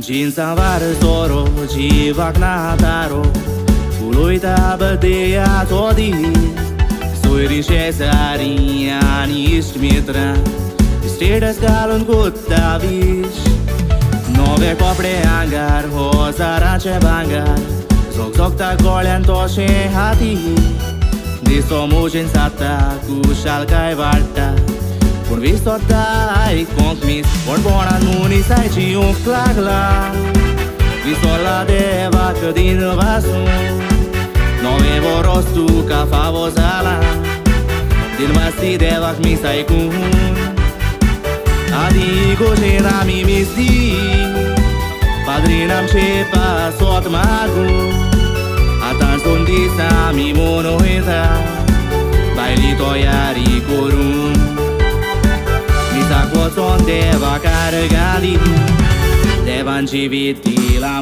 Ginza varsoro, jivak nataro, uluita bădea todi. Soirișezaria nici mitra, stedes galon gutta vish. Nove copre angar, hozara ce bangar, zog ta golean toshe hati. Diso mujin sata, kushal kai valta. Por visto dai concmis, por bona nuni sai ci un clagla. Visto la deva că din vasu, nove vorostu ca favozala. Din masi deva mi sai cum, adico c'era mi misdi. Padrinam ce pasot magu, atan sondisa mi monoeta, bailito iari corum. Sa coton deva cargali, devan civiti la